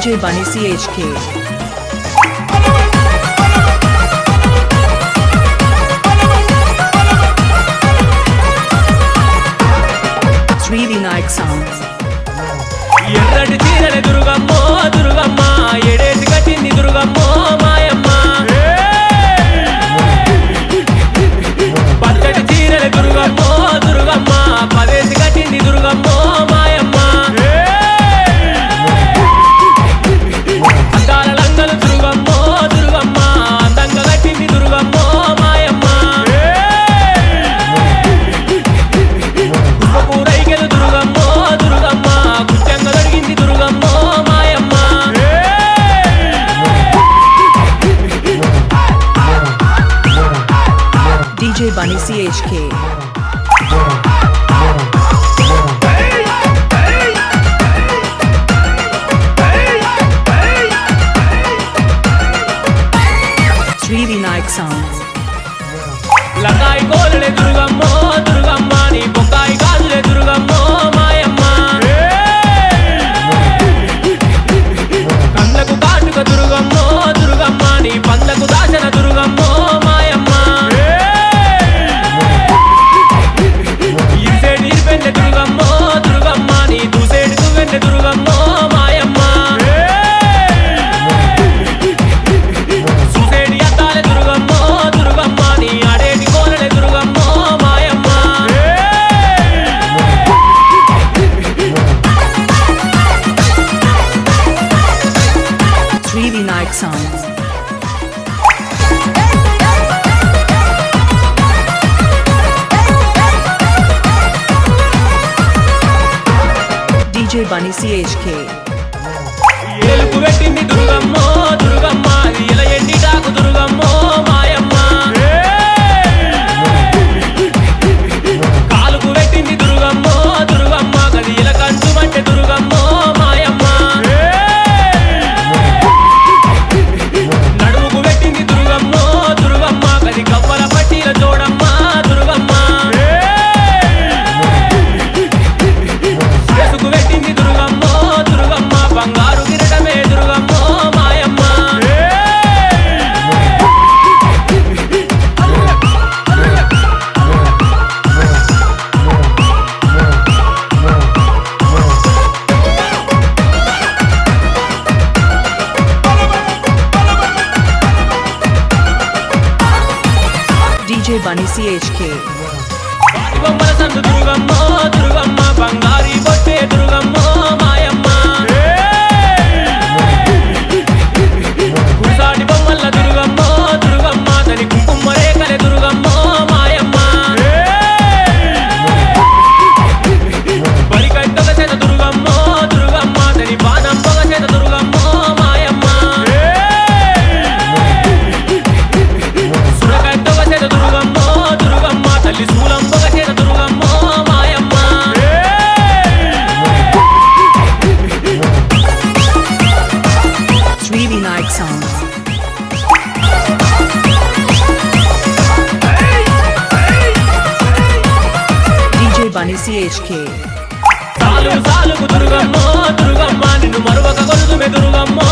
DJ Bunny CHK. Sri Vinayak Sounds. ఎర్రటి చీరల దుర్గమ్మో దుర్గమ్మ ఎడేసి కట్టింది దుర్గమ్మో మాయమ్మ పచ్చటి చీరల దుర్గమ్మో దుర్గమ్మ పదేసి కట్టింది దుర్గమ్మో మాయమ్మ అందాల లంగలు దుర్గమ్మో దుర్గమ్మ అందంగా కట్టింది దుర్గమ్మో మాయమ్మ కూరైగలు దుర్గమ్మో దుర్గమ్మ కుట్టంగా దొరికింది దుర్గమ్మో మాయమ్మ DJ Bunny CHK. Sri Vinayak Sounds. లకాయి కోలలే దుర్గమ్మో Durgamma నీ బొక్కాయి కాదులే దుర్గమ్మో మాయమ్మ కళ్ళకు కాటుక దుర్గమ్మో దుర్గమ్మ నీ పండ్లకు దాచన దుర్గమ్మో మాయమ్మ ఇసేటి ఇరిపెండె దుర్గమ్మో దుర్గమ్మ నీ దూసేటి దువ్వెండె దుర్గమ్మో మాయమ్మ చూసేటి అద్దాలే దుర్గమ్మో దుర్గమ్మ నీ ఆడేటి కోలలే దుర్గమ్మో మాయమ్మ Sri Vinayak Sounds. DJ Bunny CHK. ఏలుకు పెట్టింది దుర్గమ్మో దుర్గమ్మ ఇలా ఎండి డాకు దుర్గమ్మో మాయమ్మ కాలుకు పెట్టింది దుర్గమ్మో దుర్గమ్మ గది ఇలా కంచు అంటే దుర్గమ్మో మాయమ్మ నడుముకు పెట్టింది దుర్గమ్మో దుర్గమ్మ గది కవ్వల పట్టీల చూడమ్మ దుర్గమ్మ శిరసుకు పెట్టింది దుర్గమ్మో దుర్గమ్మ బంగారు కిరటమే దుర్గమ్మో మాయమ్మ DJ Bunny CHK. బొమ్మల సందు దుర్గమ్మో దుర్గమ్మ బంగారి బొట్టే దుర్గమ్మో మాయమ్మ కుసాటి బొమ్మల దుర్గమ్మో దుర్గమ్మ తని కుంకుమ రేఖలే దుర్గమ్మో మాయమ్మ బలికట్టొక చేత దుర్గమ్మో దుర్గమ్మ తని బాణం పొగ చేత దుర్గమ్మో మాయమ్మ సురకట్టొక చేత దుర్గమ్మో దుర్గమ్మ తల్లి శూలం పొగ చేత దుర్గమ్మో మాయమ్మ Sri Vinayak Sounds. DJ Bunny CHK. సాలుకు సాలుకు దుర్గమ్మో Durgamma నిన్ను మరొక కొలుదుమే దుర్గమ్మో